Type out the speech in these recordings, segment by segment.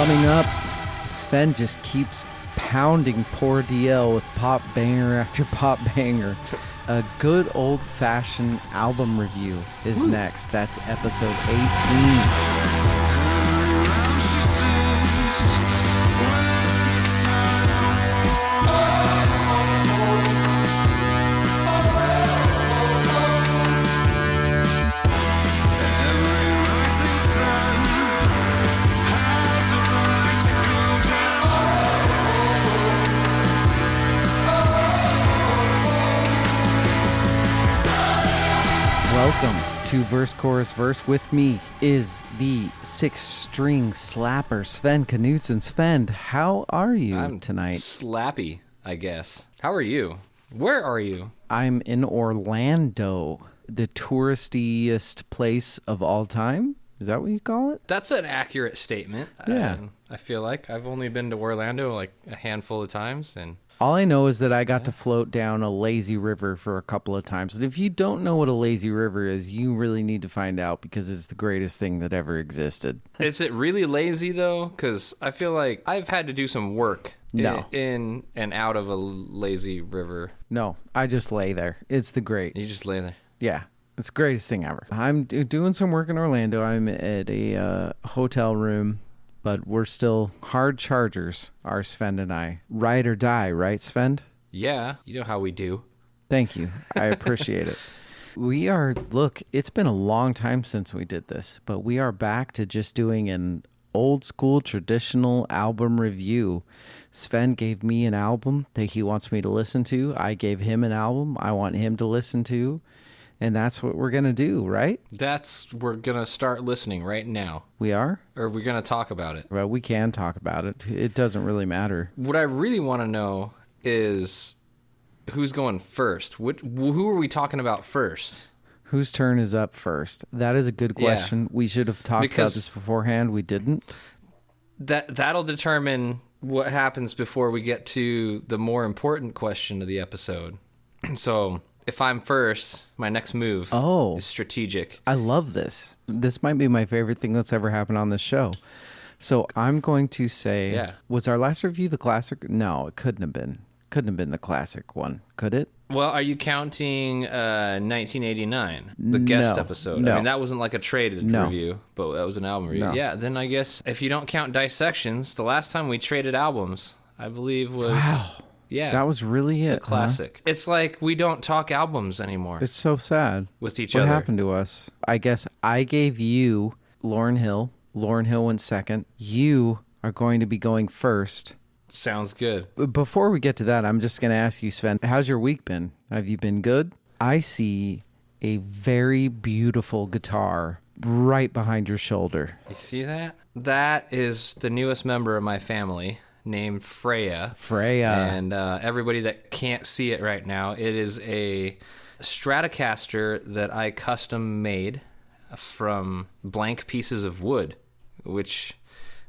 Coming up, Svend just keeps pounding poor DL with pop banger after pop banger. A good old-fashioned album review is next. That's episode 18. Welcome to Verse Chorus Verse. With me is the six-string slapper, Svend Knudsen. Svend, how are you tonight? Slappy, I guess. How are you? Where are you? I'm in Orlando, the touristiest place of all time. Is that what you call it? That's an accurate statement. Yeah. I feel like I've only been to Orlando like a handful of times, and all I know is that I got to float down a lazy river for a couple of times. And if you don't know what a lazy river is, you really need to find out because it's the greatest thing that ever existed. Is it really lazy, though? Because I feel like I've had to do some work in and out of a lazy river. No, I just lay there. It's the great. You just lay there? Yeah. It's the greatest thing ever. I'm doing some work in Orlando. I'm at a hotel room. But we're still hard chargers, our Svend and I. Ride or die, right, Svend? Yeah, you know how we do. Thank you. I appreciate it. Look, it's been a long time since we did this, but we are back to just doing an old school traditional album review. Svend gave me an album that he wants me to listen to. I gave him an album I want him to listen to. And that's what we're going to do, right? We're going to start listening right now. We are? Or we're going to talk about it. Well, we can talk about it. It doesn't really matter. What I really want to know is who's going first. Who are we talking about first? Whose turn is up first? That is a good question. Yeah. We should have talked about this beforehand. We didn't. That'll determine what happens before we get to the more important question of the episode. So if I'm first, my next move is strategic. I love this. This might be my favorite thing that's ever happened on this show. So I'm going to say, was our last review the classic? No, it couldn't have been. Couldn't have been the classic one, could it? Well, are you counting 1989, the guest episode? No. I mean, that wasn't like a traded review, but that was an album review. No. Yeah, then I guess if you don't count dissections, the last time we traded albums, I believe was... Wow. Yeah. That was really it. The classic. Huh? It's like we don't talk albums anymore. It's so sad. With each other. What happened to us? I guess I gave you Lauryn Hill. Lauryn Hill went second. You are going to be going first. Sounds good. Before we get to that, I'm just going to ask you, Svend, how's your week been? Have you been good? I see a very beautiful guitar right behind your shoulder. You see that? That is the newest member of my family, named Freya. And everybody that can't see it right now, it is a Stratocaster that I custom made from blank pieces of wood, which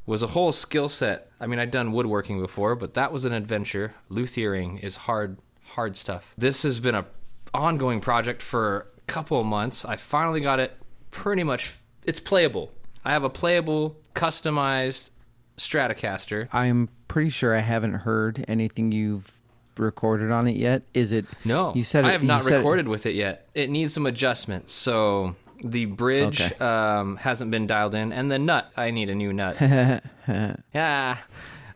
was a whole skill set. I mean, I'd done woodworking before, but that was an adventure. Luthiering is hard stuff. This has been an ongoing project for a couple of months. I finally got it pretty much, it's playable. I have a playable, customized Stratocaster. I'm pretty sure I haven't heard anything you've recorded on it yet. Is it? No, you said I have not recorded with it yet. It needs some adjustments. So the bridge hasn't been dialed in, and the nut, I need a new nut. Yeah.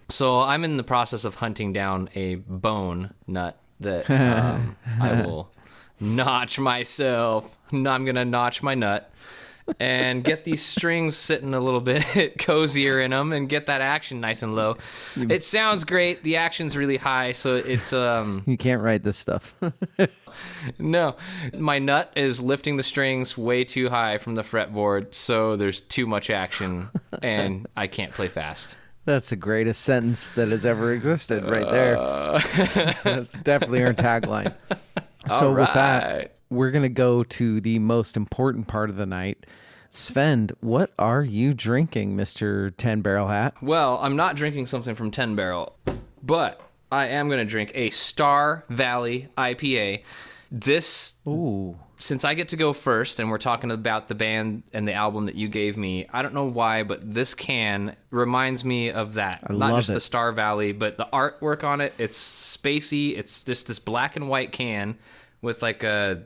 So I'm in the process of hunting down a bone nut that I will notch myself. I'm gonna notch my nut and get these strings sitting a little bit cozier in them and get that action nice and low. It sounds great. The action's really high, so it's... You can't write this stuff. No. My nut is lifting the strings way too high from the fretboard, so there's too much action, and I can't play fast. That's the greatest sentence that has ever existed right there. That's definitely our tagline. So with that, we're going to go to the most important part of the night. Svend, what are you drinking, Mr. 10 Barrel Hat? Well, I'm not drinking something from 10 Barrel, but I am going to drink a Star Valley IPA. This since I get to go first and we're talking about the band and the album that you gave me, I don't know why, but this can reminds me of that. Not just the Star Valley, but the artwork on it. It's spacey. It's just this black and white can with like a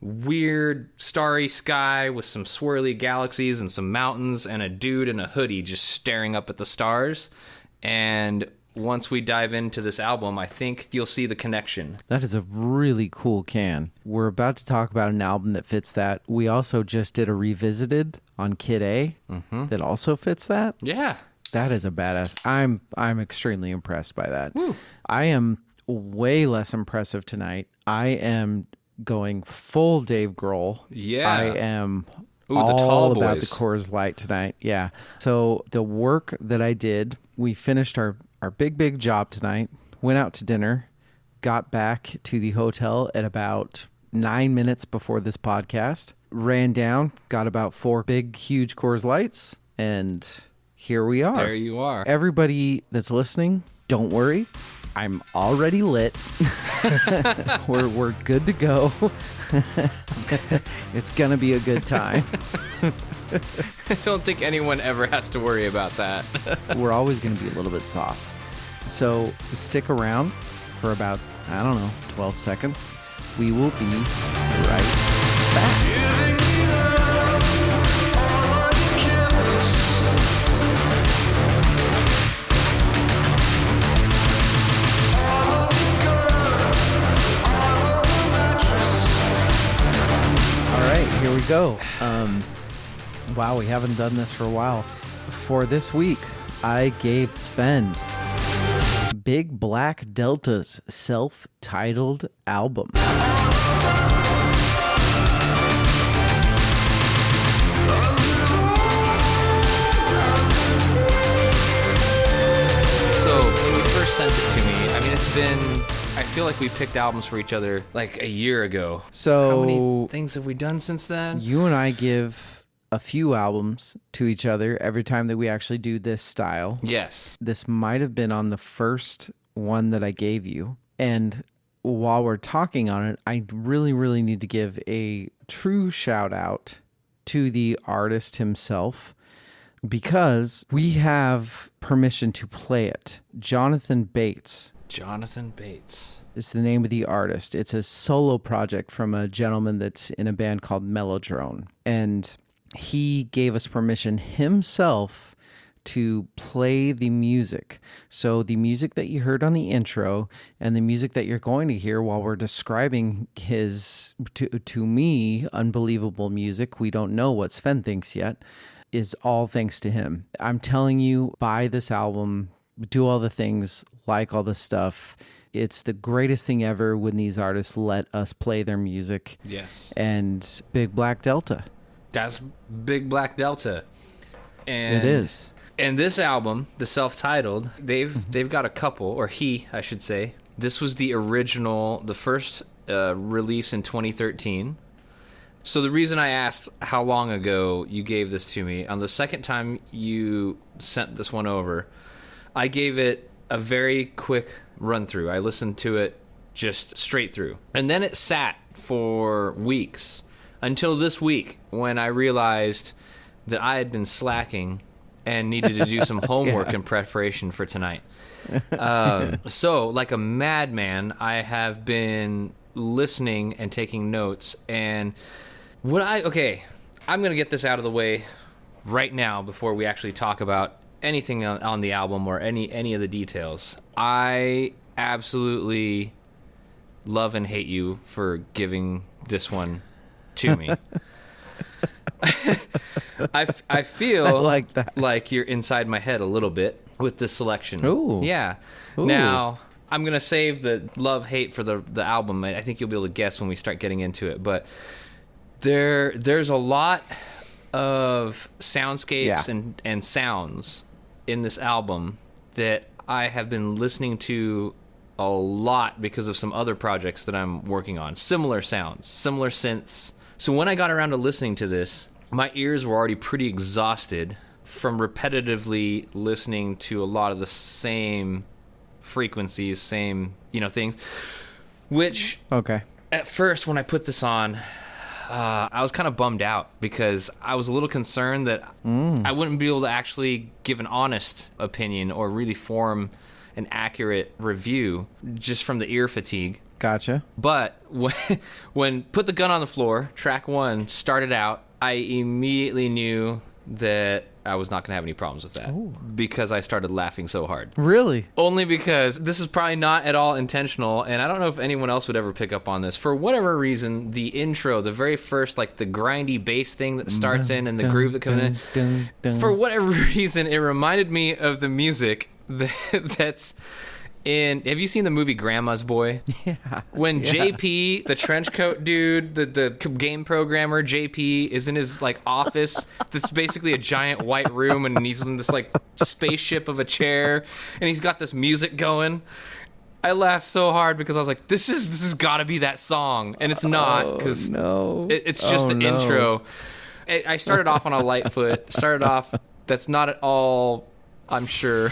weird starry sky with some swirly galaxies and some mountains and a dude in a hoodie just staring up at the stars. And once we dive into this album, I think you'll see the connection. That is a really cool can. We're about to talk about an album that fits that. We also just did a revisited on Kid A that also fits that. Yeah. That is a badass. I'm extremely impressed by that. Woo. I am way less impressive tonight. I am going full Dave Grohl. Yeah. I am the all Tall about Boys. the Coors Light tonight. Yeah. So the work that I did, we finished our big job tonight, went out to dinner, got back to the hotel at about 9 minutes before this podcast, ran down, got about 4 big, huge Coors Lights, and here we are. There you are. Everybody that's listening, don't worry. I'm already lit. We're good to go. It's going to be a good time. I don't think anyone ever has to worry about that. We're always going to be a little bit sauced. So stick around for about, 12 seconds. We will be right back. Here we go. Wow, we haven't done this for a while. For this week, I gave Svend Big Black Delta's self-titled album. So when you first sent it to me, I mean, it's been... I feel like we picked albums for each other like a year ago. So how many things have we done since then? You and I give a few albums to each other every time that we actually do this style. Yes. This might have been on the first one that I gave you. And while we're talking on it, I really need to give a true shout out to the artist himself, because we have permission to play it. Jonathan Bates. Jonathan Bates. It's the name of the artist. It's a solo project from a gentleman that's in a band called Mellodrone. And he gave us permission himself to play the music. So the music that you heard on the intro and the music that you're going to hear while we're describing his, to me, unbelievable music, we don't know what Svend thinks yet, is all thanks to him. I'm telling you, buy this album, do all the things, like all the stuff. It's the greatest thing ever when these artists let us play their music. Yes. And Big Black Delta. That's Big Black Delta. And it is. And this album, the self-titled, they've got a couple, or I should say. This was the original, the first release in 2013. So the reason I asked how long ago you gave this to me, on the second time you sent this one over, I gave it a very quick run through. I listened to it just straight through. And then it sat for weeks until this week when I realized that I had been slacking and needed to do some homework in preparation for tonight. So like a madman, I have been listening and taking notes. And I'm going to get this out of the way right now before we actually talk about anything on the album or any of the details. I absolutely love and hate you for giving this one to me. I feel I like that. Like you're inside my head a little bit with this selection. Ooh. Yeah. Ooh. Now, I'm going to save the love-hate for the album. I think you'll be able to guess when we start getting into it. But there's a lot of soundscapes and sounds in this album that I have been listening to a lot because of some other projects that I'm working on. Similar sounds, similar synths. So when I got around to listening to this, my ears were already pretty exhausted from repetitively listening to a lot of the same frequencies, same, things. Which, okay, at first when I put this on, I was kind of bummed out because I was a little concerned that I wouldn't be able to actually give an honest opinion or really form an accurate review just from the ear fatigue. Gotcha. But when Put the Gun on the Floor, track 1, started out, I immediately knew that I was not going to have any problems with that. Ooh. Because I started laughing so hard. Really? Only because this is probably not at all intentional, and I don't know if anyone else would ever pick up on this. For whatever reason, the intro, the very first, like the grindy bass thing that starts in and the groove that comes in, for whatever reason, it reminded me of the music that's in... Have you seen the movie Grandma's Boy? Yeah. When JP, the trench coat dude, the game programmer, JP, is in his like office that's basically a giant white room, and he's in this like spaceship of a chair, and he's got this music going. I laughed so hard because I was like, this has got to be that song, and it's not, because it's just the intro. I started off on a light foot. That's not at all, I'm sure,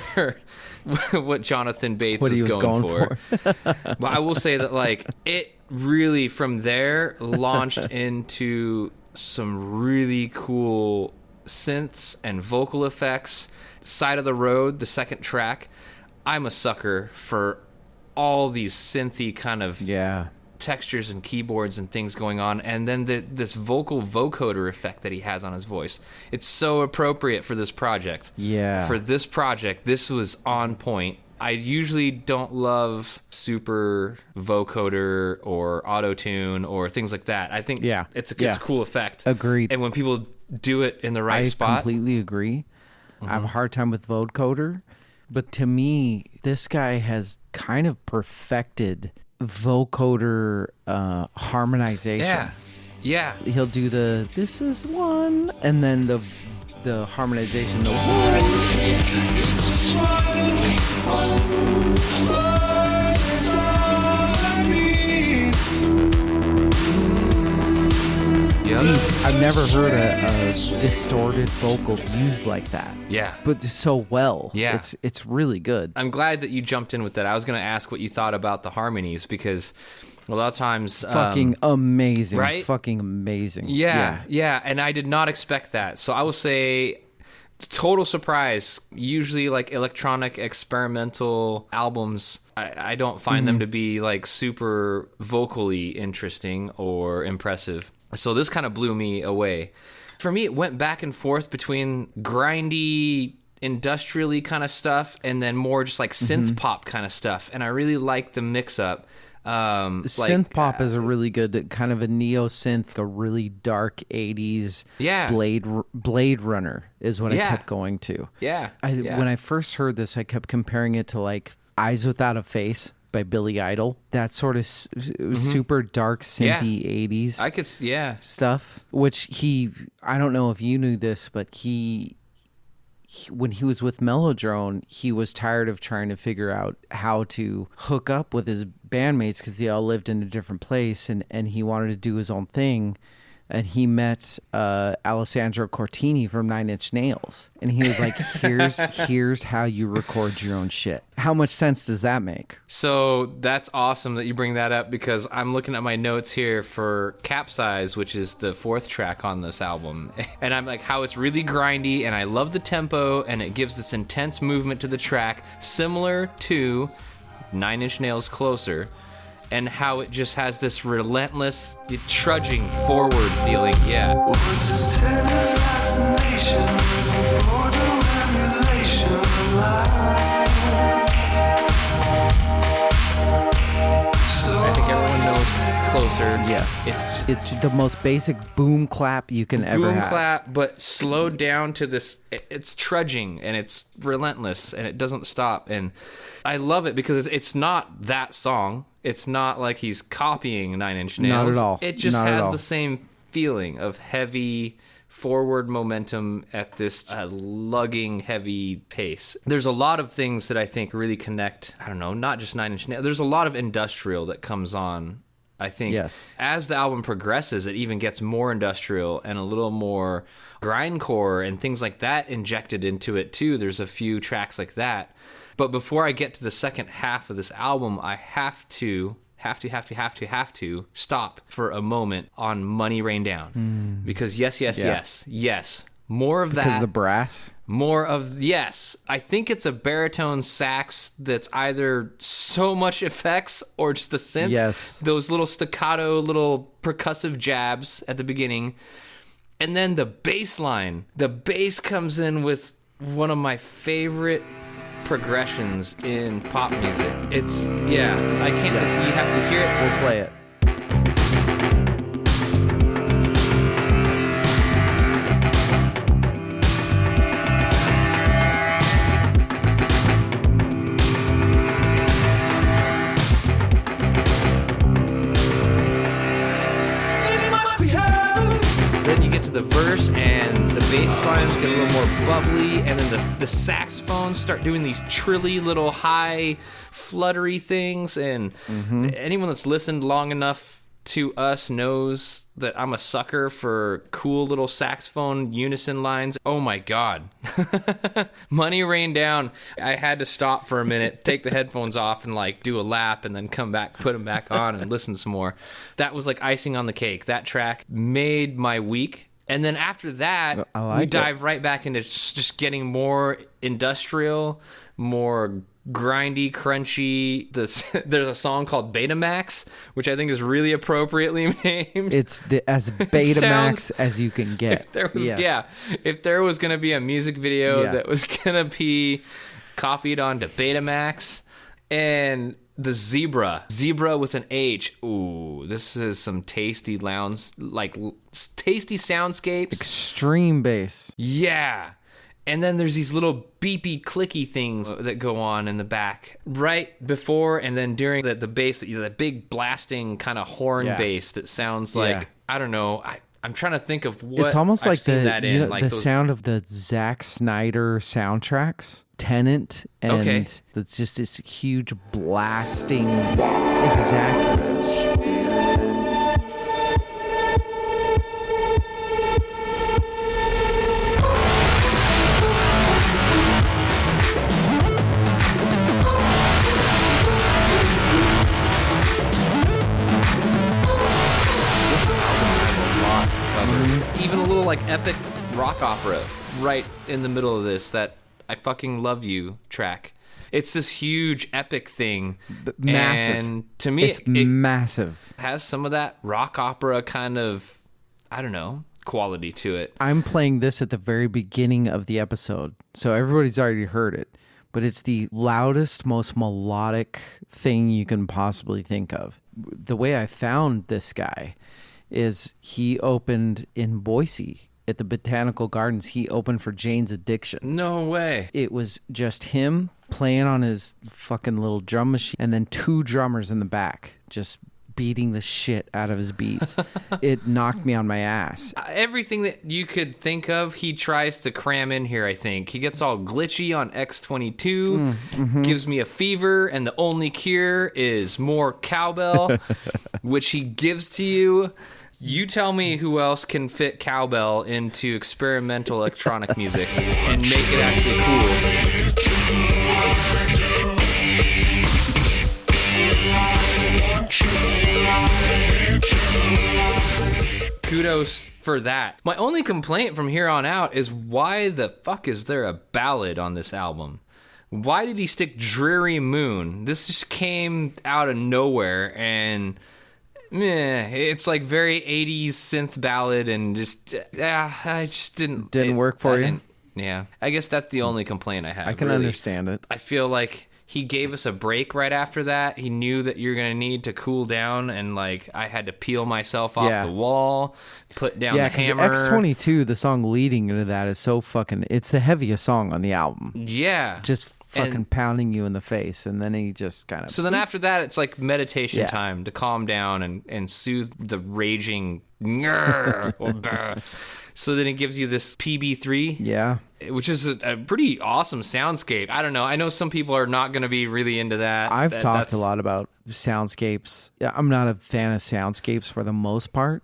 what Jonathan Bates was going for. But I will say that like it really from there launched into some really cool synths and vocal effects. Side of the Road, the second track, I'm a sucker for all these synthy kind of textures and keyboards and things going on, and then this vocal vocoder effect that he has on his voice. It's so appropriate for this project. Yeah. For this project, this was on point. I usually don't love super vocoder or auto-tune or things like that. I think it's a cool effect. Agreed. And when people do it in the right spot. I completely agree. I have a hard time with vocoder, but to me, this guy has kind of perfected vocoder harmonization. Yeah. He'll do the "this is one," and then the harmonization. The one. Dude, I've never heard a distorted vocal used like that. Yeah. But so well. Yeah. It's really good. I'm glad that you jumped in with that. I was going to ask what you thought about the harmonies, because a lot of times... Fucking amazing. Right? Fucking amazing. Yeah. And I did not expect that. So I will say... total surprise. Usually like electronic experimental albums, I don't find them to be like super vocally interesting or impressive. So this kind of blew me away. For me, it went back and forth between grindy, industrially kind of stuff and then more just like synth pop kind of stuff. And I really liked the mix up. Synth pop is a really good kind of a neo synth, a really dark 80s Blade Runner is what I kept going to. When I first heard this, I kept comparing it to like Eyes Without a Face by Billy Idol. That sort of super dark synthy 80s I could stuff, which I don't know if you knew this, but when he was with Mellowdrone, he was tired of trying to figure out how to hook up with his bandmates because they all lived in a different place, and he wanted to do his own thing. And he met Alessandro Cortini from Nine Inch Nails, and he was like, here's how you record your own shit. How much sense does that make? So that's awesome that you bring that up, because I'm looking at my notes here for Capsize, which is the fourth track on this album. And I'm like, how it's really grindy, and I love the tempo, and it gives this intense movement to the track, similar to Nine Inch Nails' Closer. And how it just has this relentless trudging forward feeling. Yeah. I think everyone knows Closer. Yes. It's the most basic boom clap you can ever have. Boom clap, but slowed down to this. It's trudging, and it's relentless, and it doesn't stop. And I love it because it's not that song. It's not like he's copying Nine Inch Nails. Not at all. It just has the same feeling of heavy forward momentum at this lugging heavy pace. There's a lot of things that I think really connect. I don't know, not just Nine Inch Nails. There's a lot of industrial that comes on. I think as the album progresses, it even gets more industrial and a little more grindcore and things like that injected into it too. There's a few tracks like that. But before I get to the second half of this album, I have to have to stop for a moment on Money Rain Down. Because yes. More of that. Because of the brass? More of, yes. I think it's a baritone sax that's either so much effects or just a synth. Yes. Those little staccato, little percussive jabs at the beginning. And then the bass line. The bass comes in with one of my favorite progressions in pop music. I can't, you have to hear it. We'll play it. The verse and the bass lines get a little more bubbly, and then the saxophones start doing these trilly little high fluttery things, and anyone that's listened long enough to us knows that I'm a sucker for cool little saxophone unison lines. Oh my God. Money Rain Down. I had to stop for a minute, take the headphones off and like do a lap and then come back, put them back on and listen some more. That was like icing on the cake. That track made my week. And then after that, we dive right back into just getting more industrial, more grindy, crunchy. There's a song called Betamax, which I think is really appropriately named. It's as Betamax as you can get. If there was going to be a music video that was going to be copied onto Betamax, and the Zebrah with an H. Ooh, this is some tasty tasty soundscapes. Extreme bass. Yeah. And then there's these little beepy, clicky things that go on in the back right before and then during the bass, the big blasting kind of horn bass that sounds like, I don't know, I'm trying to think of what it's almost I've like seen that in. The sound of the Zack Snyder soundtracks, Tenet, and it's just this huge blasting. Exactly. Even a little like epic rock opera right in the middle of this, that I Fucking Love You track. It's this huge epic thing. Massive. And to me, it's massive. It has some of that rock opera kind of, I don't know, quality to it. I'm playing this at the very beginning of the episode, so everybody's already heard it. But it's the loudest, most melodic thing you can possibly think of. The way I found this guy is he opened in Boise at the Botanical Gardens. He opened for Jane's Addiction. No way. It was just him playing on his fucking little drum machine and then two drummers in the back just beating the shit out of his beats. It knocked me on my ass. Everything that you could think of, he tries to cram in here, I think. He gets all glitchy on X22, gives me a fever, and the only cure is more cowbell, which he gives to you. You tell me who else can fit cowbell into experimental electronic music and make it actually cool. Kudos for that. My only complaint from here on out is why the fuck is there a ballad on this album? Why did he stick Dreary Moon? This just came out of nowhere and... it's like very 80s synth ballad and just I just didn't work for you. I guess that's the only complaint I have. I can understand it. I feel like he gave us a break right after that. He knew that you're gonna need to cool down, and like I had to peel myself off the wall, put down the hammer. X22, the song leading into that is so fucking, it's the heaviest song on the album. Just fucking pounding you in the face, and then he just kind of... So then after that, it's like meditation time to calm down and soothe the raging... So then it gives you this PB3, which is a pretty awesome soundscape. I don't know. I know some people are not going to be really into that. I've talked a lot about soundscapes. I'm not a fan of soundscapes for the most part,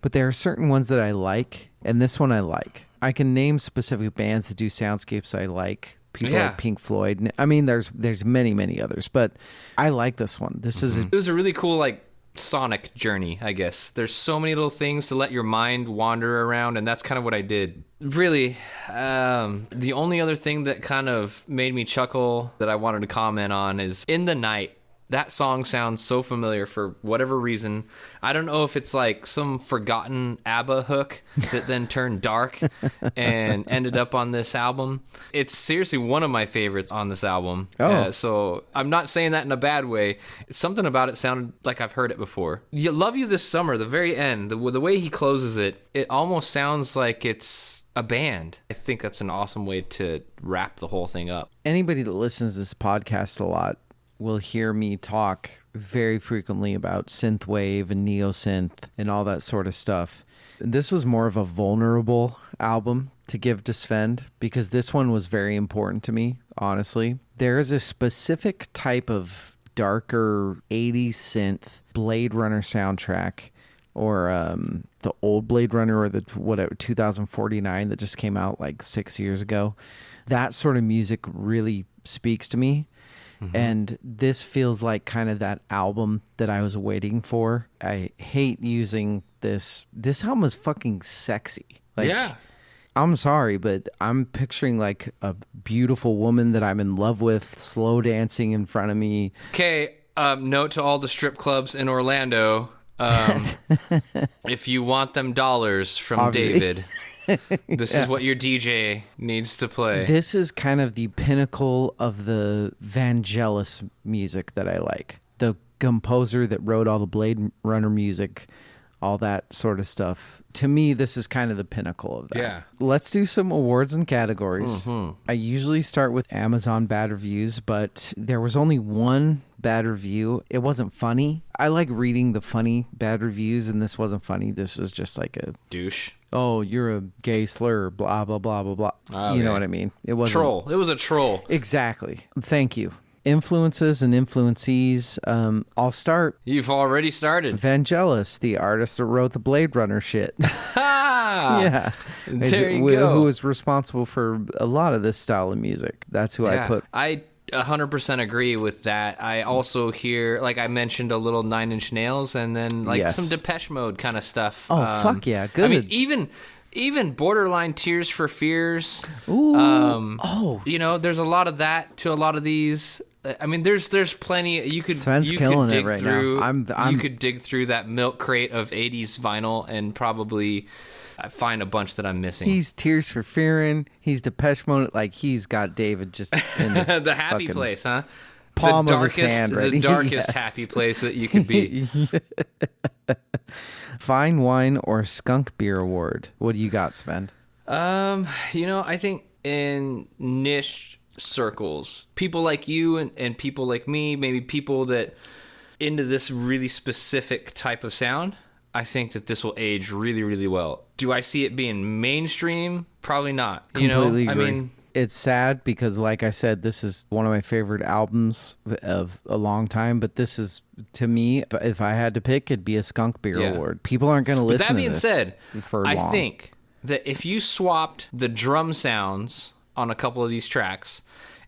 but there are certain ones that I like, and this one I like. I can name specific bands that do soundscapes I like. people like Pink Floyd. I mean, there's many others, but I like this one. It was a really cool like sonic journey, I guess. There's so many little things to let your mind wander around, and that's kind of what I did. Really, the only other thing that kind of made me chuckle that I wanted to comment on is In the Night. That song sounds so familiar for whatever reason. I don't know if it's like some forgotten ABBA hook that then turned dark and ended up on this album. It's seriously one of my favorites on this album. So I'm not saying that in a bad way. Something about it sounded like I've heard it before. Love You This Summer, the very end, the way he closes it, it almost sounds like it's a band. I think that's an awesome way to wrap the whole thing up. Anybody that listens to this podcast a lot will hear me talk very frequently about synthwave and neo-synth and all that sort of stuff. This was more of a vulnerable album to give to Svend because this one was very important to me, honestly. There is a specific type of darker 80s synth Blade Runner soundtrack, or the old Blade Runner, or the 2049 that just came out like 6 years ago. That sort of music really speaks to me. And this feels like kind of that album that I was waiting for. I hate using this. This album is fucking sexy. Like, I'm sorry, but I'm picturing like a beautiful woman that I'm in love with slow dancing in front of me. Okay, note to all the strip clubs in Orlando. If you want them dollars from David, this is what your DJ needs to play. This is kind of the pinnacle of the Vangelis music that I like. The composer that wrote all the Blade Runner music, all that sort of stuff. To me, this is kind of the pinnacle of that. Yeah. Let's do some awards and categories. I usually start with Amazon bad reviews, but there was only one bad review. It wasn't funny. I like reading the funny bad reviews, and this wasn't funny. This was just like a douche. Oh, you're a gay slur, blah, blah, blah, blah, blah. Okay. You know what I mean? It wasn't... Troll. It was a troll. Exactly. Thank you. Influences and influencees. I'll start. You've already started. Vangelis, the artist that wrote the Blade Runner shit. Yeah. There you go. Who was responsible for a lot of this style of music. That's who I put. I 100% agree with that. I also hear, like I mentioned, a little Nine Inch Nails, and then like some Depeche Mode kind of stuff. Oh, fuck yeah. Good. I mean, even borderline Tears for Fears. Ooh. You know, there's a lot of that to a lot of these. I mean, there's plenty. You could dig it right through. Now. You could dig through that milk crate of 80s vinyl and probably find a bunch that I'm missing. He's Tears for Fearing. He's Depeche Mode. Like, he's got David just in the, the happy place, huh? Palm of his hand, the darkest happy place that you could be. Fine wine or skunk beer award. What do you got, Svend? You know, I think in niche circles, people like you and people like me, maybe people that into this really specific type of sound, I think that this will age really, really well. Do I see it being mainstream? Probably not. Completely agree. I mean, it's sad because, like I said, this is one of my favorite albums of a long time. But this is, to me, if I had to pick, it'd be a skunk beer award. People aren't going to listen to this. That being said, for long. I think that if you swapped the drum sounds on a couple of these tracks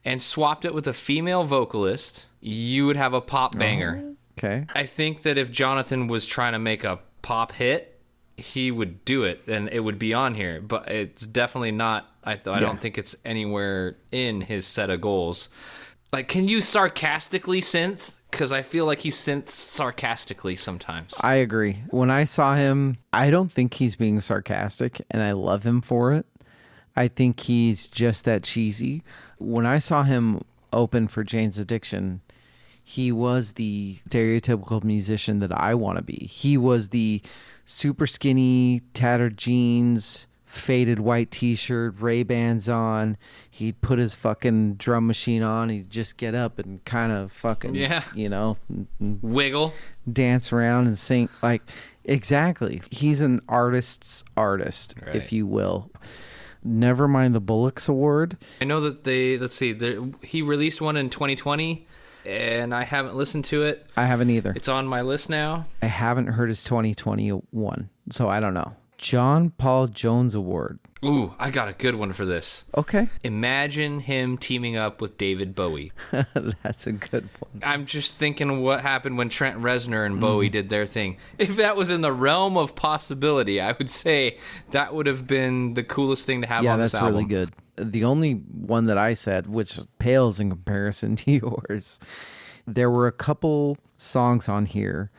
and swapped it with a female vocalist, you would have a pop banger. Okay. I think that if Jonathan was trying to make a pop hit, he would do it and it would be on here, but it's definitely not. I don't think it's anywhere in his set of goals. Like, can you sarcastically synth? Because I feel like he synths sarcastically sometimes. I agree. When I saw him, I don't think he's being sarcastic, and I love him for it. I think he's just that cheesy. When I saw him open for Jane's Addiction, he was the stereotypical musician that I want to be. He was the super skinny, tattered jeans, faded white t-shirt, Ray-Bans on. He'd put his fucking drum machine on. He'd just get up and kind of fucking, wiggle, dance around and sing. Like, exactly. He's an artist's artist, if you will. Never mind the Bullocks Award. I know that he released one in 2020, and I haven't listened to it. I haven't either. It's on my list now. I haven't heard his 2021, so I don't know. John Paul Jones Award. Ooh, I got a good one for this. Okay. Imagine him teaming up with David Bowie. That's a good one. I'm just thinking what happened when Trent Reznor and Bowie did their thing. If that was in the realm of possibility, I would say that would have been the coolest thing to have on this album. Yeah, that's really good. The only one that I said, which pales in comparison to yours, there were a couple songs on here,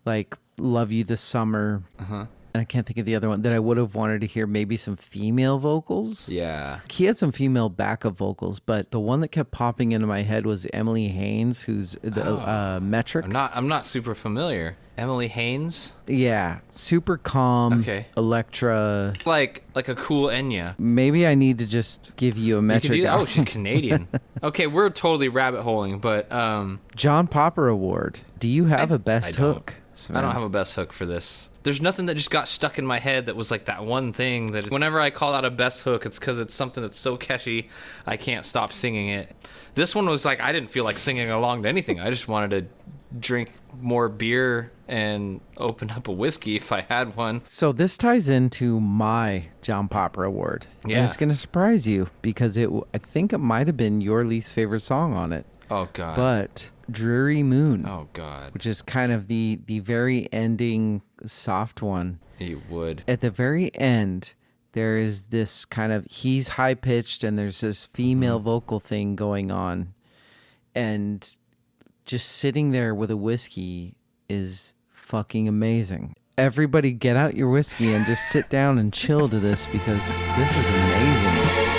like Love You This Summer, and I can't think of the other one, that I would have wanted to hear maybe some female vocals. Yeah. He had some female backup vocals, but the one that kept popping into my head was Emily Haynes, who's the Metric. I'm not super familiar. Emily Haynes? Yeah. Super calm. Okay. Electra. Like a cool Enya. Maybe I need to just give you a Metric. Oh, she's Canadian. Okay, we're totally rabbit holing, but John Popper Award. Do you have a best hook, Svend? I don't have a best hook for this. There's nothing that just got stuck in my head that was like that one thing that whenever I call out a best hook, it's because it's something that's so catchy, I can't stop singing it. This one was like, I didn't feel like singing along to anything. I just wanted to drink more beer and open up a whiskey if I had one. So this ties into my John Popper Award. Yeah. And it's going to surprise you because I think it might have been your least favorite song on it. Oh, God. But Dreary Moon. Oh, God. Which is kind of the very ending soft one. You would. At the very end, there is this kind of, he's high pitched and there's this female vocal thing going on. And just sitting there with a whiskey is fucking amazing. Everybody get out your whiskey and just sit down and chill to this because this is amazing.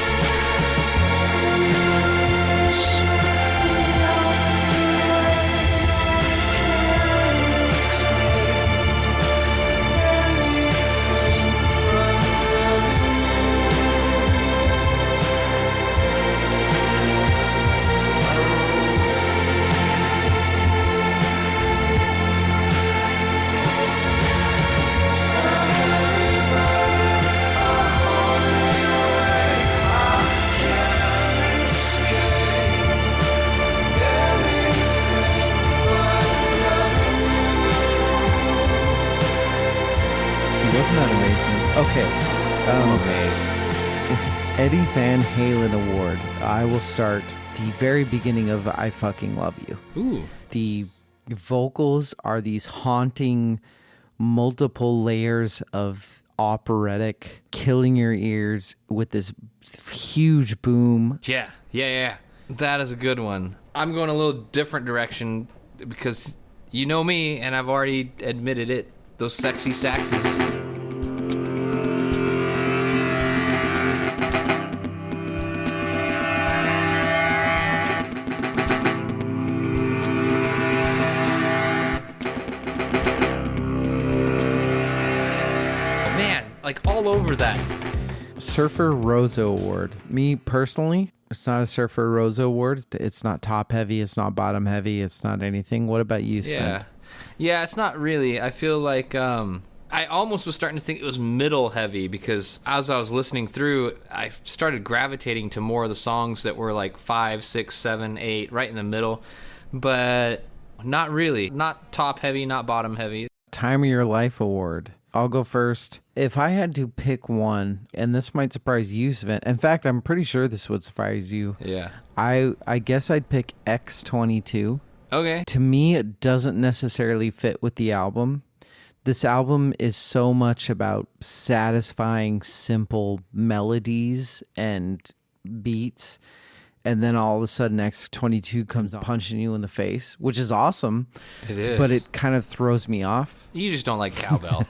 Wasn't that amazing? Okay. I'm amazed. Eddie Van Halen Award. I will start the very beginning of I Fucking Love You. Ooh. The vocals are these haunting, multiple layers of operatic, killing your ears with this huge boom. Yeah. That is a good one. I'm going a little different direction because you know me, and I've already admitted it. Those sexy saxes. Man, like all over that. Surfer Rosa Award. Me personally, it's not a Surfer Rosa Award. It's not top heavy. It's not bottom heavy. It's not anything. What about you, Svend? Yeah, it's not really. I feel like I almost was starting to think it was middle heavy because as I was listening through, I started gravitating to more of the songs that were like 5, 6, 7, 8, right in the middle. But not really. Not top heavy, not bottom heavy. Time of Your Life Award. I'll go first. If I had to pick one, and this might surprise you, Svend. In fact, I'm pretty sure this would surprise you. Yeah. I guess I'd pick X-22. Okay. To me, it doesn't necessarily fit with the album. This album is so much about satisfying, simple melodies and beats. And then all of a sudden, X-22 comes punching you in the face, which is awesome. It is. But it kind of throws me off. You just don't like cowbell.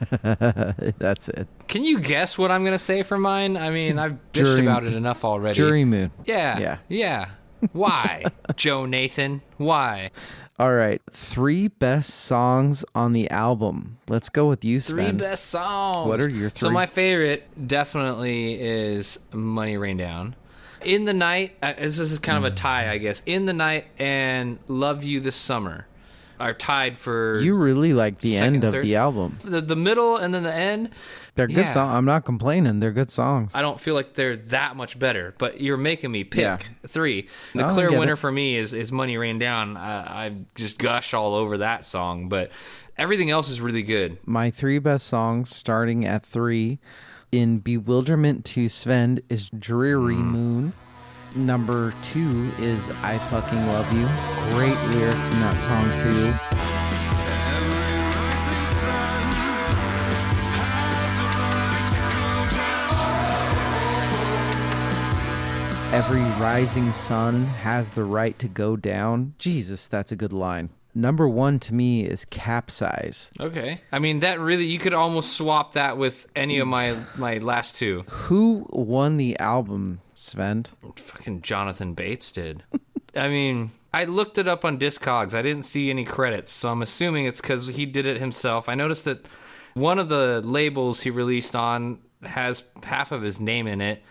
That's it. Can you guess what I'm going to say for mine? I mean, I've bitched about it enough already. Dreary Moon. Yeah. Why? Joe Nathan, why? All right. 3 best songs on the album. Let's go with you, Svend. 3 best songs. What are your 3? So my favorite definitely is Money Rain Down. In the Night, this is kind of a tie, I guess. In the Night and Love You This Summer. are tied for... You really like the second, end of third. the album. The middle and then the end. They're good songs. I'm not complaining. They're good songs. I don't feel like they're that much better, but you're making me pick three. The clear winner for me is Money Rain Down. I just gush all over that song, but everything else is really good. My three best songs, starting at 3, in bewilderment to Svend, is Dreary Moon. Number 2 is I Fucking Love You. Great lyrics in that song, too. Every rising sun has the right to go down. Jesus, that's a good line. Number 1 to me is Capsize. Okay. I mean, that really, you could almost swap that with any of my last two. Who won the album, Svend? Fucking Jonathan Bates did. I mean, I looked it up on Discogs. I didn't see any credits, so I'm assuming it's because he did it himself. I noticed that one of the labels he released on has half of his name in it.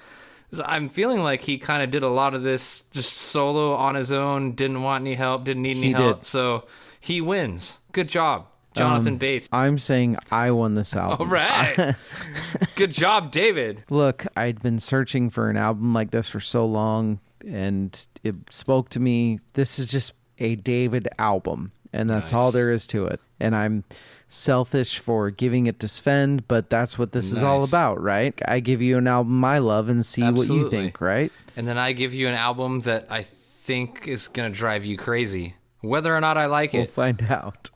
I'm feeling like he kind of did a lot of this just solo on his own, didn't want any help, didn't need any help. So he wins. Good job, Jonathan Bates. I'm saying I won this album. All right. Good job, David. Look, I'd been searching for an album like this for so long, and it spoke to me. This is just a David album, and that's all there is to it. And I'm selfish for giving it to Svend, but that's what this is all about, right? I give you an album I love and see what you think, right? And then I give you an album that I think is going to drive you crazy, whether or not I like it. We'll find out.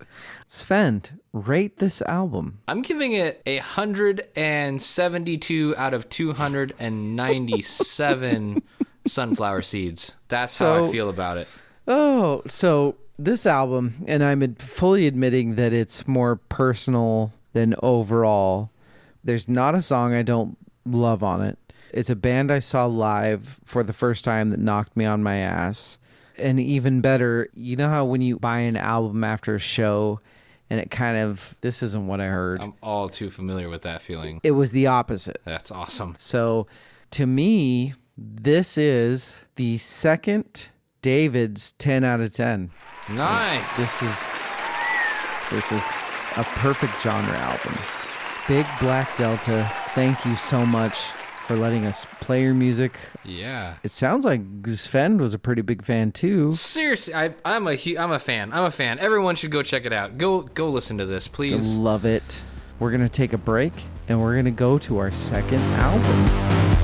Svend, rate this album. I'm giving it 172 out of 297 sunflower seeds. That's how I feel about it. Oh, so this album, and I'm fully admitting that it's more personal than overall. There's not a song I don't love on it. It's a band I saw live for the first time that knocked me on my ass. And even better, you know how when you buy an album after a show and it kind of, this isn't what I heard. I'm all too familiar with that feeling. It was the opposite. That's awesome. So to me, this is the second David's 10 out of 10. Nice. This is a perfect genre album. Big Black Delta, thank you so much for letting us play your music. Yeah. It sounds like Svend was a pretty big fan too. Seriously, I'm a fan. I'm a fan. Everyone should go check it out. Go listen to this, please. I love it. We're going to take a break and we're going to go to our second album.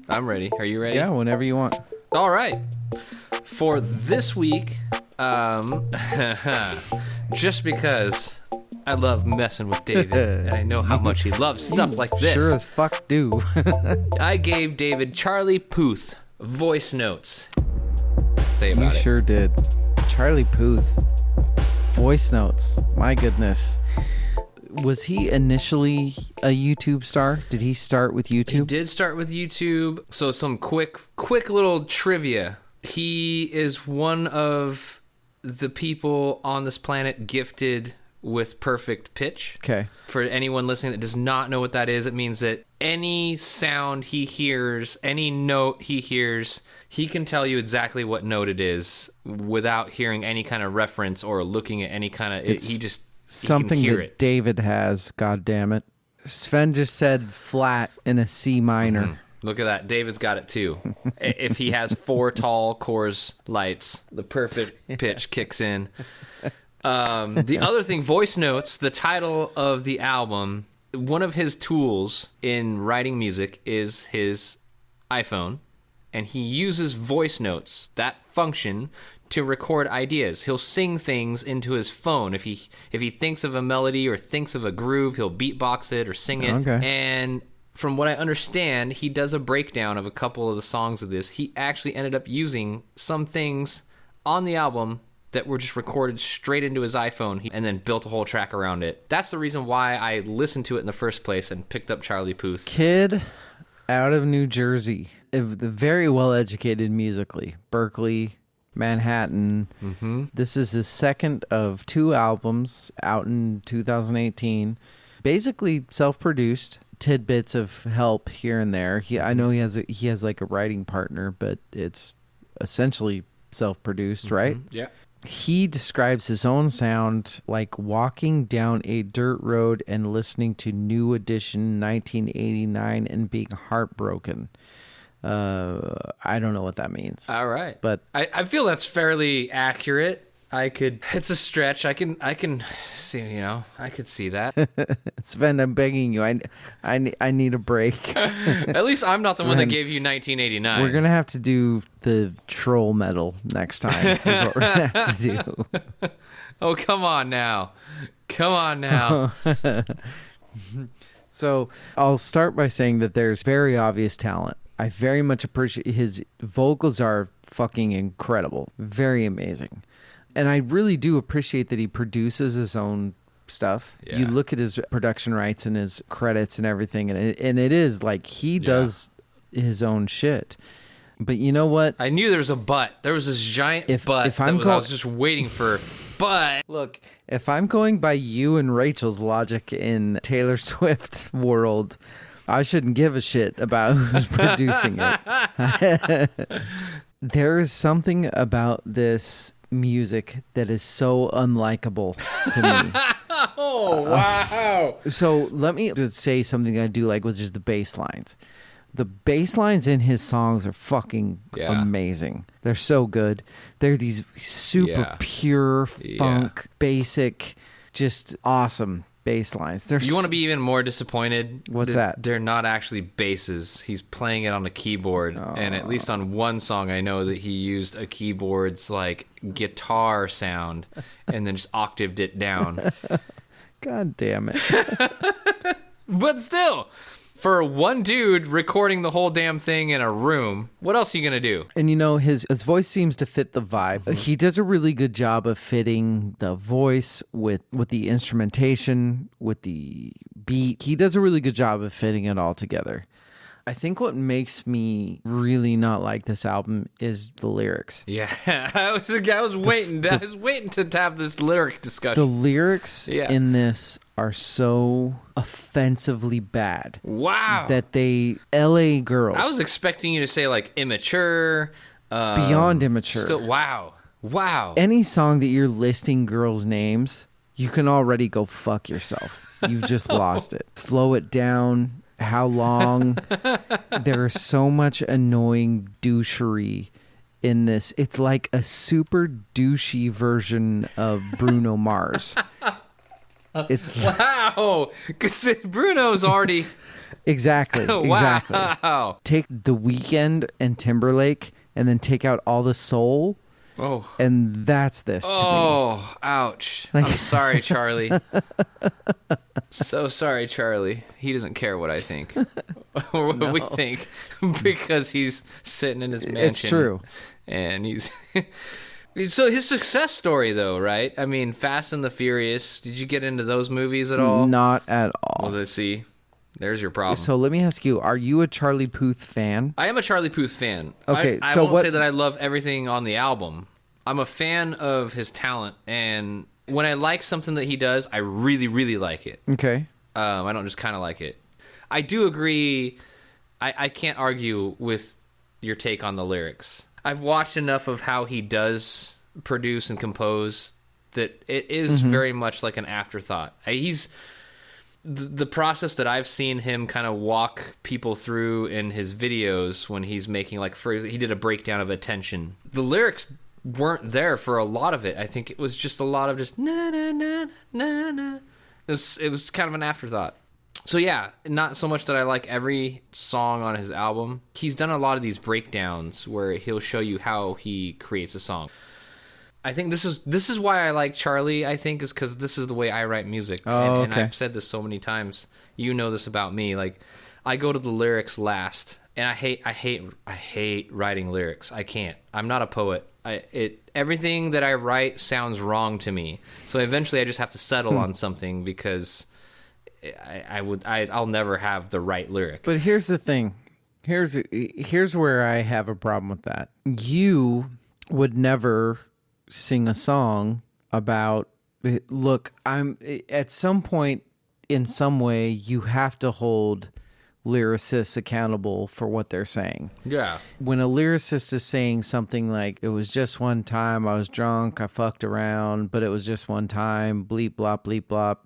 I'm ready. Are you ready? Yeah, whenever you want. All right. For this week, just because I love messing with David, and I know how much he loves stuff like this. Sure as fuck do. I gave David Charlie Puth voice notes. Say about you it. Sure did. Charlie Puth voice notes. My goodness. Was he initially a YouTube star? Did he start with YouTube? He did start with YouTube. So some quick little trivia. He is one of the people on this planet gifted with perfect pitch. Okay. For anyone listening that does not know what that is, it means that any sound he hears, any note he hears, he can tell you exactly what note it is without hearing any kind of reference or looking at any kind of... He just... Something hear that it. David has, god damn it. Svend just said flat in a C minor. Mm-hmm. Look at that. David's got it too. If he has 4 tall Coors Lights, the perfect pitch kicks in. The other thing, voice notes, the title of the album, one of his tools in writing music is his iPhone, and he uses voice notes, that function, to record ideas. He'll sing things into his phone. If he thinks of a melody or thinks of a groove, he'll beatbox it or sing it. Okay. And from what I understand, he does a breakdown of a couple of the songs of this. He actually ended up using some things on the album that were just recorded straight into his iPhone and then built a whole track around it. That's the reason why I listened to it in the first place and picked up Charlie Puth. Kid out of New Jersey, very well educated musically. Berkeley, Manhattan. Mm-hmm. This is his second of 2 albums out in 2018. Basically self-produced. Tidbits of help here and there. I know he has like a writing partner, but it's essentially self-produced, right? Yeah. He describes his own sound like walking down a dirt road and listening to New Edition 1989 and being heartbroken. I don't know what that means. All right. But I feel that's fairly accurate. It's a stretch. I can see, I could see that. Svend, I'm begging you. I need a break. At least I'm not the one that gave you 1989. We're going to have to do the troll metal next time. Is what we're going to have to do. Oh, come on now. So I'll start by saying that there's very obvious talent. I very much appreciate his vocals are fucking incredible. Very amazing. And I really do appreciate that he produces his own stuff. Yeah. You look at his production rights and his credits and everything, and it is like he does his own shit. But you know what? I knew there was a but. There was this giant but. I was just waiting for. But look, if I'm going by you and Rachel's logic in Taylor Swift's world, I shouldn't give a shit about who's producing it. There is something about this music that is so unlikable to me. Oh, wow. So let me just say something I do like, which is the bass lines. The bass lines in his songs are fucking amazing. They're so good. They're these super pure funk, basic, just awesome bass lines. You want to be even more disappointed? What's that? They're not actually basses. He's playing it on a keyboard. And at least on one song, I know that he used a keyboard's like guitar sound and then just octaved it down. God damn it. But still, for one dude recording the whole damn thing in a room, what else are you going to do? And his voice seems to fit the vibe. Mm-hmm. He does a really good job of fitting the voice with the instrumentation, with the beat. He does a really good job of fitting it all together. I think what makes me really not like this album is the lyrics. Yeah, I was waiting. I was waiting to have this lyric discussion. The lyrics in this are so offensively bad. Wow. That LA girls. I was expecting you to say like immature. Beyond immature. Still, wow. Any song that you're listing girls' names, you can already go fuck yourself. You've just lost it. Slow it down. How long? There is so much annoying douchery in this. It's like a super douchey version of Bruno Mars. It's wow, because Bruno's already exactly. Wow. Take The Weeknd and Timberlake, and then take out all the soul. Oh, and that's this. To me. Ouch! I'm sorry, Charlie. So sorry, Charlie. He doesn't care what I think or what we think because he's sitting in his mansion. It's true, and he's. So his success story, though, right? I mean, Fast and the Furious. Did you get into those movies at all? Not at all. Well, let's see. There's your problem. So let me ask you: are you a Charlie Puth fan? I am a Charlie Puth fan. Okay, I won't say that I love everything on the album. I'm a fan of his talent, and when I like something that he does, I really, really like it. Okay. I don't just kind of like it. I do agree. I can't argue with your take on the lyrics. I've watched enough of how he does produce and compose that it is very much like an afterthought. He's the process that I've seen him kind of walk people through in his videos when he's making, like, he did a breakdown of Attention. The lyrics weren't there for a lot of it. I think it was just a lot of just na na na na na. It was kind of an afterthought. So yeah, not so much that I like every song on his album. He's done a lot of these breakdowns where he'll show you how he creates a song. I think this is why I like Charlie, I think, is because this is the way I write music. And I've said this so many times. You know this about me. Like, I go to the lyrics last, and I hate writing lyrics. I can't. I'm not a poet. everything that I write sounds wrong to me. So eventually I just have to settle on something because I'll never have the right lyric. But here's the thing. Here's where I have a problem with that. You would never sing a song about, look, I'm at some point in some way you have to hold lyricists accountable for what they're saying. Yeah. When a lyricist is saying something like, it was just one time, I was drunk, I fucked around, but it was just one time, bleep, blop, bleep, blop.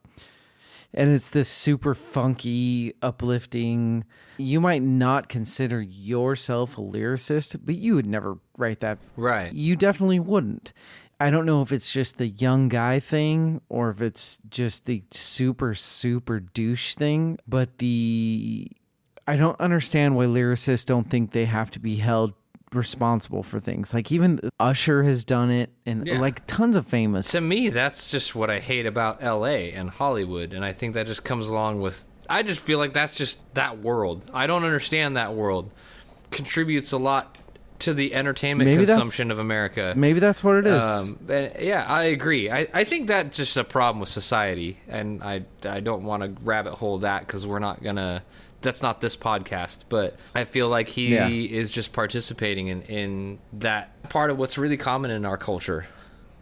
And it's this super funky, uplifting. You might not consider yourself a lyricist, but you would never write that. Right. You definitely wouldn't. I don't know if it's just the young guy thing or if it's just the super, super douche thing, but I don't understand why lyricists don't think they have to be held responsible for things. Like even Usher has done it, and like tons of famous. To me, that's just what I hate about LA and Hollywood, and I think that just comes along with, I just feel like that's just that world. I don't understand that world. Contributes a lot to the entertainment consumption of America. Maybe that's what it is. Yeah, I agree. I think that's just a problem with society, and I don't want to rabbit hole that because we're not gonna. That's not this podcast, but I feel like he is just participating in that part of what's really common in our culture,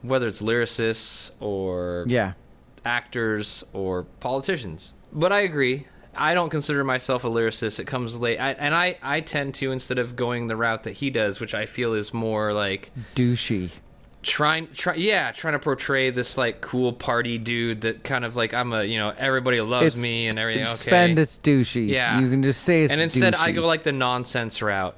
whether it's lyricists or actors or politicians. But I agree. I don't consider myself a lyricist. It comes late. I tend to, instead of going the route that he does, which I feel is more like douchey. Trying to portray this like cool party dude that kind of like I'm a, everybody loves me and everything. Svend, it's douchey. Yeah, you can just say it's. And instead, douchey. I go like the nonsense route.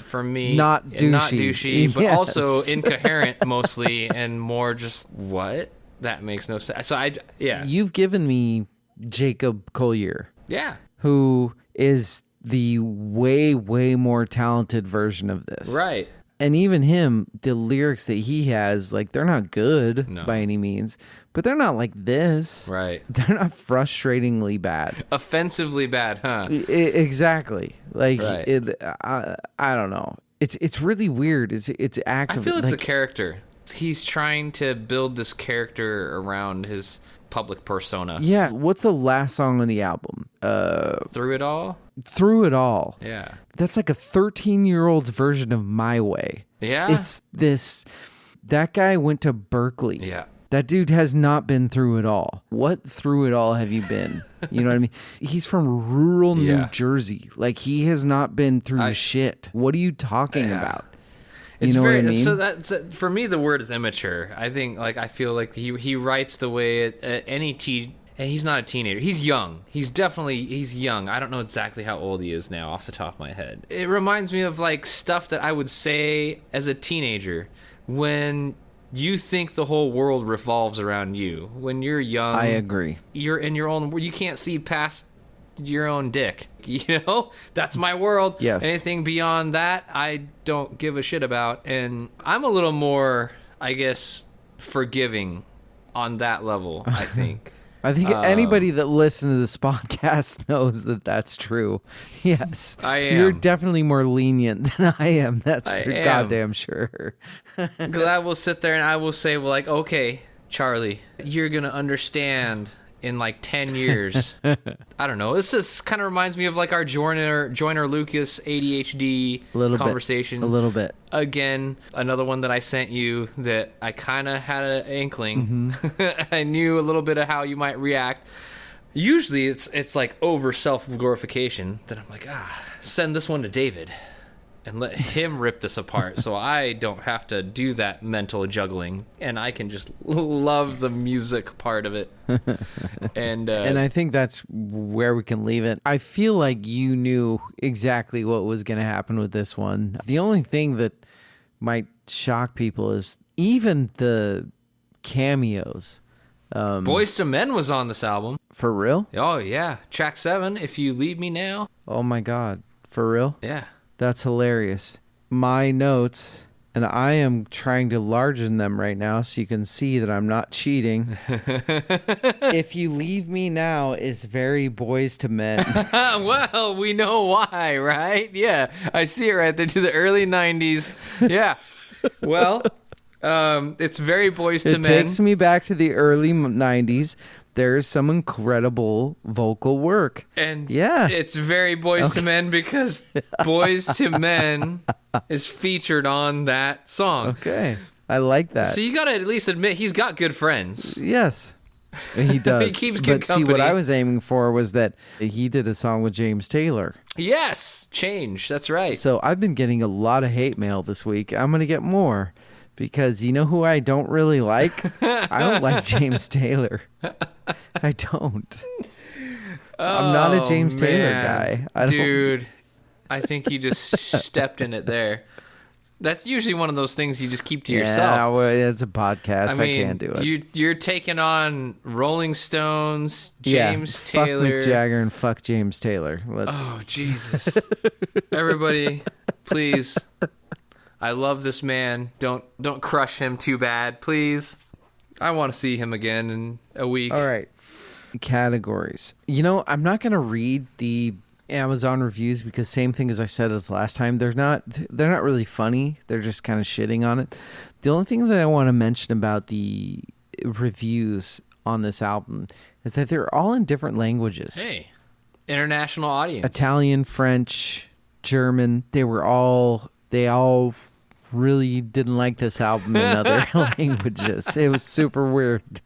For me, not douchey, but also incoherent mostly, and more just what that makes no sense. So you've given me Jacob Collier. Yeah, who is the way more talented version of this. Right. And even him, the lyrics that he has, like, they're not good by any means, but they're not like this. Right. They're not frustratingly bad. Offensively bad, huh? Exactly. Like, right. I don't know. It's really weird. It's active. I feel it's a character. He's trying to build this character around his public persona. Yeah. What's the last song on the album? Through It All? Through It All. Yeah. That's like a 13-year-old's version of My Way. Yeah. It's this. That guy went to Berkeley. Yeah. That dude has not been through it all. What through it all have you been? You know what I mean? He's from rural New Jersey. Like, he has not been through shit. What are you talking about? It's what I mean? So that's for me. The word is immature. I think, I feel like he writes the way and he's not a teenager. He's young. He's young. I don't know exactly how old he is now off the top of my head. It reminds me of like stuff that I would say as a teenager when you think the whole world revolves around you. When you're young, I agree. You're in your own world. You can't see past your own dick. That's my world. Yes. Anything beyond that, I don't give a shit about. And I'm a little more, I guess, forgiving on that level, I think. I think anybody that listens to this podcast knows that that's true. Yes. I am. You're definitely more lenient than I am. That's for goddamn sure. Because I will sit there and I will say, well, like, okay, Charlie, you're going to understand in like 10 years. I don't know. This just kind of reminds me of like our Joyner Lucas ADHD conversation. A little bit. Again, another one that I sent you that I kind of had an inkling. Mm-hmm. I knew a little bit of how you might react. Usually it's like over self-glorification. Then I'm like, send this one to David and let him rip this apart so I don't have to do that mental juggling and I can just love the music part of it. And I think that's where we can leave it. I feel like you knew exactly what was going to happen with this one. The only thing that might shock people is even the cameos. Boyz II Men was on this album. For real? Oh, yeah. Track 7, If You Leave Me Now. Oh, my God. For real? Yeah. That's hilarious. My notes, and I am trying to largen them right now so you can see that I'm not cheating. If You Leave Me Now is very Boyz II Men. Well, we know why, right? Yeah, I see it right there to the early 90s. Yeah. Well, it's very Boys to Men. It takes me back to the early 90s. There's some incredible vocal work. And it's very Boys to Men because Boys to Men is featured on that song. Okay. I like that. So you got to at least admit he's got good friends. Yes. He does. He keeps good company. See, what I was aiming for was that he did a song with James Taylor. Yes. Change. That's right. So I've been getting a lot of hate mail this week. I'm going to get more because you know who I don't really like? I don't like James Taylor. I don't. I'm not a James Taylor guy. Dude, I think you just stepped in it there. That's usually one of those things you just keep to yourself. Yeah, well, it's a podcast. I can't do it. You're taking on Rolling Stones, James Taylor. Fuck Mick Jagger and fuck James Taylor. Oh, Jesus. Everybody, please. I love this man. Don't crush him too bad, please. I want to see him again in a week. All right. Categories. I'm not going to read the Amazon reviews because same thing as I said as last time. They're not really funny. They're just kind of shitting on it. The only thing that I want to mention about the reviews on this album is that they're all in different languages. Hey, international audience. Italian, French, German. They all really didn't like this album in other languages. It was super weird.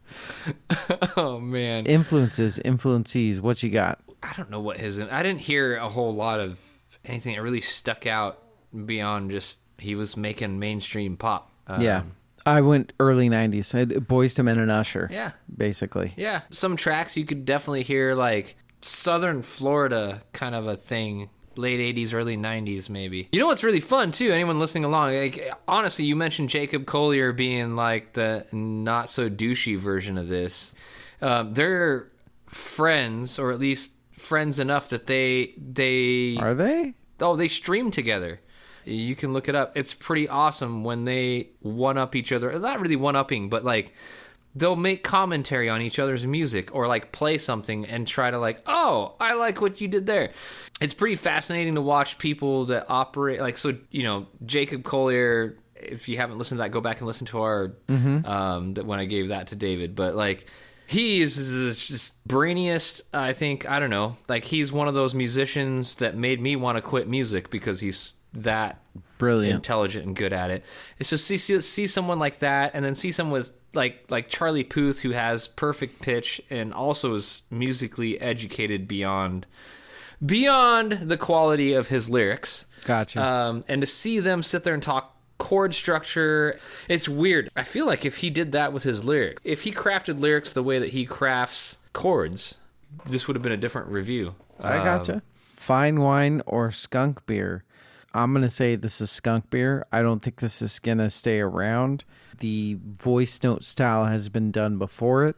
Oh, man. Influencees. What you got? I don't know what I didn't hear a whole lot of anything that really stuck out beyond just he was making mainstream pop. Yeah. I went early 90s. I had Boys to Men and Usher. Yeah. Basically. Yeah. Some tracks you could definitely hear like Southern Florida kind of a thing. Late 80s, early 90s, maybe. You know what's really fun, too? Anyone listening along, like, honestly, you mentioned Jacob Collier being, like, the not-so-douchey version of this. They're friends, or at least friends enough that they... Are they? Oh, they stream together. You can look it up. It's pretty awesome when they one-up each other. Not really one-upping, but, like... They'll make commentary on each other's music or like play something and try to like, oh, I like what you did there. It's pretty fascinating to watch people that operate like, so, Jacob Collier, if you haven't listened to that, go back and listen to our, that when I gave that to David, but like he is just brainiest. I think, I don't know, like he's one of those musicians that made me want to quit music because he's that brilliant, intelligent and good at it. It's just see someone like that and then see someone with, like Charlie Puth, who has perfect pitch and also is musically educated beyond the quality of his lyrics. Gotcha. And to see them sit there and talk chord structure, it's weird. I feel like if he did that with his lyrics, if he crafted lyrics the way that he crafts chords, this would have been a different review. I gotcha. Fine wine or skunk beer? I'm going to say this is skunk beer. I don't think this is going to stay around. The voice note style has been done before it.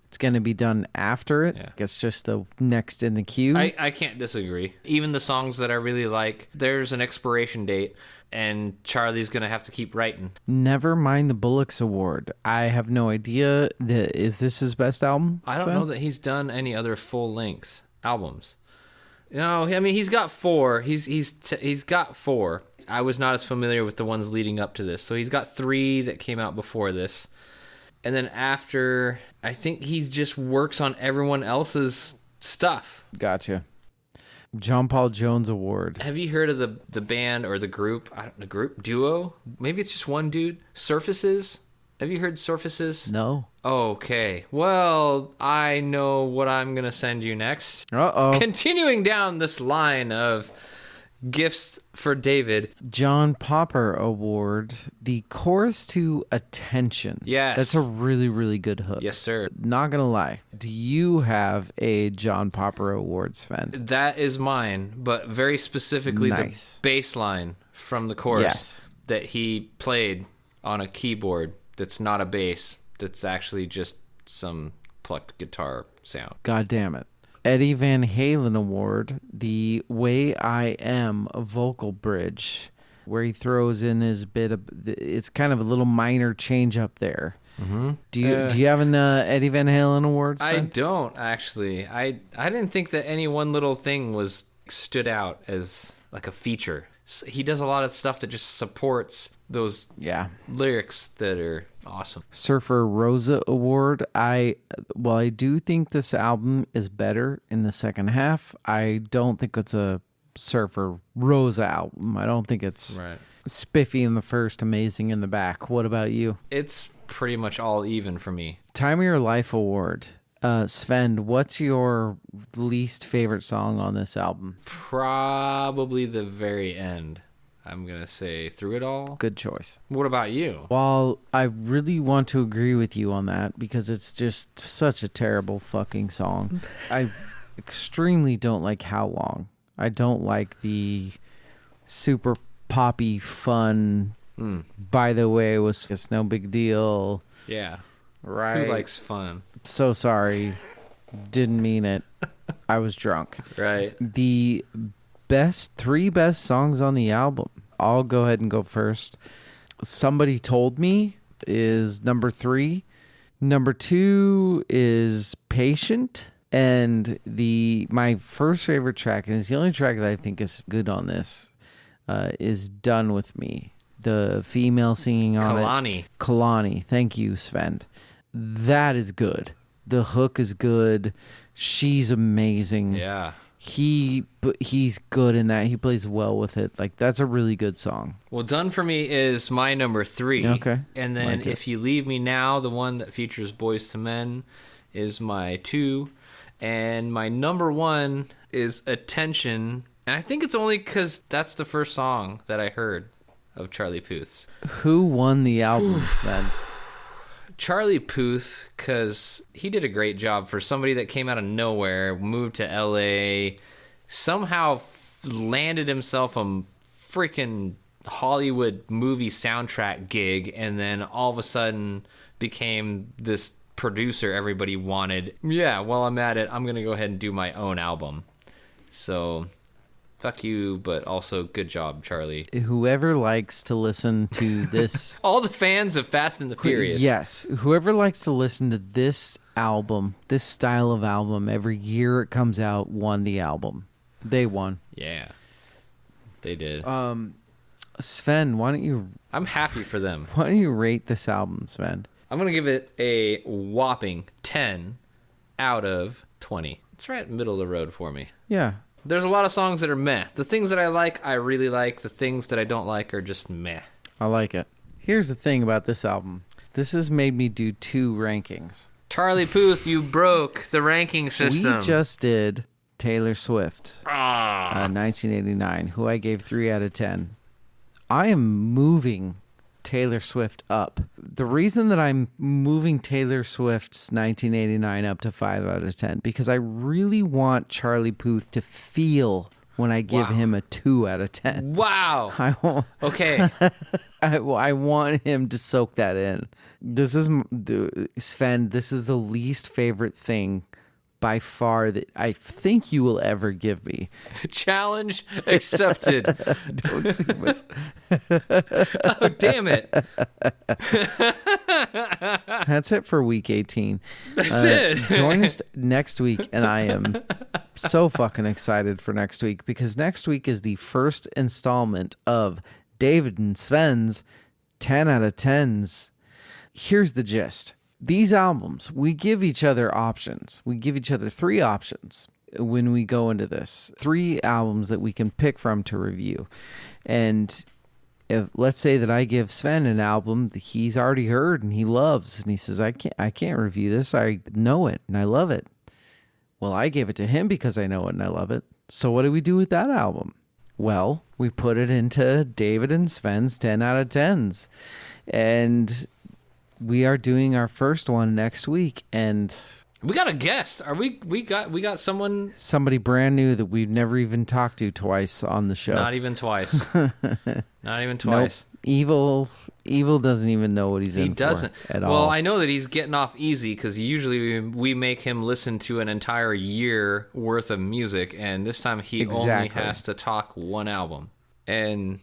It's going to be done after it. Yeah. It's just the next in the queue. I can't disagree. Even the songs that I really like, there's an expiration date, and Charlie's going to have to keep writing. Never mind the Bullocks Award. I have no idea. Is this his best album? I don't know that he's done any other full-length albums. No, I mean, he's got 4. He's got 4. I was not as familiar with the ones leading up to this. So he's got 3 that came out before this. And then after, I think he just works on everyone else's stuff. Gotcha. John Paul Jones Award. Have you heard of the band or the group? Duo? Maybe it's just one dude. Surfaces? Have you heard Surfaces? No. Okay. Well, I know what I'm going to send you next. Uh-oh. Continuing down this line of gifts for David. John Popper Award. The chorus to Attention. Yes. That's a really, really good hook. Yes, sir. Not going to lie. Do you have a John Popper Award, Svend? That is mine, but very specifically the bass line from the chorus that he played on a keyboard that's not a bass. That's actually just some plucked guitar sound. God damn it. Eddie Van Halen Award, the Way I Am vocal bridge, where he throws in his bit of, it's kind of a little minor change up there. Mm-hmm. Do you have an Eddie Van Halen Award, Svend? I don't, actually. I didn't think that any one little thing stood out as like a feature. he does a lot of stuff that just supports those lyrics that are awesome. Surfer Rosa Award. I do think this album is better in the second half. I don't think it's a Surfer Rosa album. I don't think it's spiffy in the first, amazing in the back. What about you? It's pretty much all even for me. Time of Your Life Award. Svend, what's your least favorite song on this album? Probably the very end. I'm going to say Through It All. Good choice. What about you? Well, I really want to agree with you on that because it's just such a terrible fucking song. I extremely don't like How Long. I don't like the super poppy fun, by the way, it's no big deal. Yeah. Right. Who likes fun? So sorry. Didn't mean it. I was drunk. Right. The three best songs on the album. I'll go ahead and go first. Somebody Told Me is number 3. Number 2 is Patient. And my first favorite track, and it's the only track that I think is good on this, is Done With Me. The female singing on it. Kalani. Thank you, Svend. That is good. The hook is good. She's amazing. Yeah. He's good in that. He plays well with it. Like, that's a really good song. Well, Done For Me is my number 3. Okay. And then If You Leave Me Now, the one that features Boys to Men, is my 2. And my number 1 is Attention. And I think it's only because that's the first song that I heard of Charlie Puth's. Who won the album, Svend? Charlie Puth, because he did a great job for somebody that came out of nowhere, moved to L.A., somehow landed himself a freaking Hollywood movie soundtrack gig, and then all of a sudden became this producer everybody wanted. Yeah, while I'm at it, I'm going to go ahead and do my own album. So, fuck you, but also good job, Charlie. Whoever likes to listen to this... all the fans of Fast and the Furious. Yes. Whoever likes to listen to this album, this style of album, every year it comes out, won the album. They won. Yeah. They did. Svend, why don't you... I'm happy for them. Why don't you rate this album, Svend? I'm going to give it a whopping 10 out of 20. It's right in the middle of the road for me. Yeah. There's a lot of songs that are meh. The things that I like, I really like. The things that I don't like are just meh. I like it. Here's the thing about this album. This has made me do 2 rankings. Charlie Puth, you broke the ranking system. We just did Taylor Swift, 1989, who I gave 3 out of 10. I am moving Taylor Swift up. The reason that I'm moving Taylor Swift's 1989 up to 5 out of 10, because I really want Charlie Puth to feel when I give him a 2 out of 10. Wow. Okay. I want him to soak that in. This is, Svend, this is the least favorite thing by far that I think you will ever give me. Challenge accepted. Don't see what's... Oh, damn it. That's it for week 18. That's it. Join us next week, and I am so fucking excited for next week, because next week is the first installment of David and Svend's 10 out of 10s. Here's the gist. These albums, we give each other options. We give each other 3 options when we go into this. 3 albums that we can pick from to review. And if, let's say that I give Svend an album that he's already heard and he loves, and he says, I can't review this. I know it and I love it. Well, I gave it to him because I know it and I love it. So what do we do with that album? Well, we put it into David and Svend's 10 out of 10s. And we are doing our first one next week, and we got a guest. We got somebody brand new that we've never even talked to twice on the show. Not even twice. Not even twice. Nope. Evil doesn't even know what he's in for at all. Well, I know that he's getting off easy because usually we make him listen to an entire year worth of music, and this time he only has to talk 1 album. And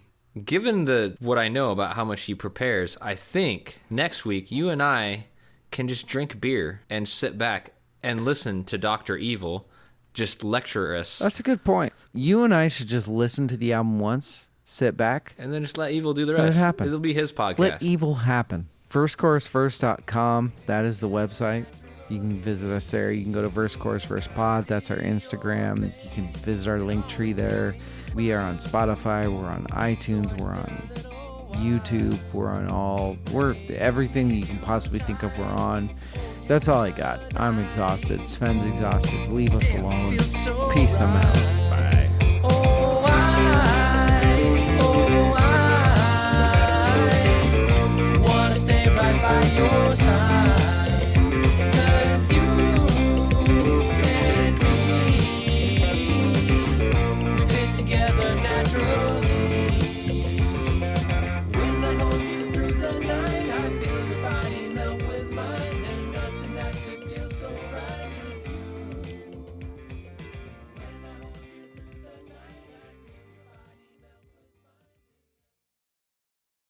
given what I know about how much he prepares, I think next week you and I can just drink beer and sit back and listen to Dr. Evil just lecture us. That's a good point. You and I should just listen to the album once, sit back. And then just let evil do the rest. Let it happen. It'll be his podcast. Let evil happen. VerseChorusFirst.com. That is the website. You can visit us there. You can go to Verse Chorus First Pod. That's our Instagram. You can visit our link tree there. We are on Spotify. We're on iTunes. We're on YouTube. We're everything that you can possibly think of. We're on. That's all I got. I'm exhausted. Sven's exhausted. Leave us alone. Peace. I'm out.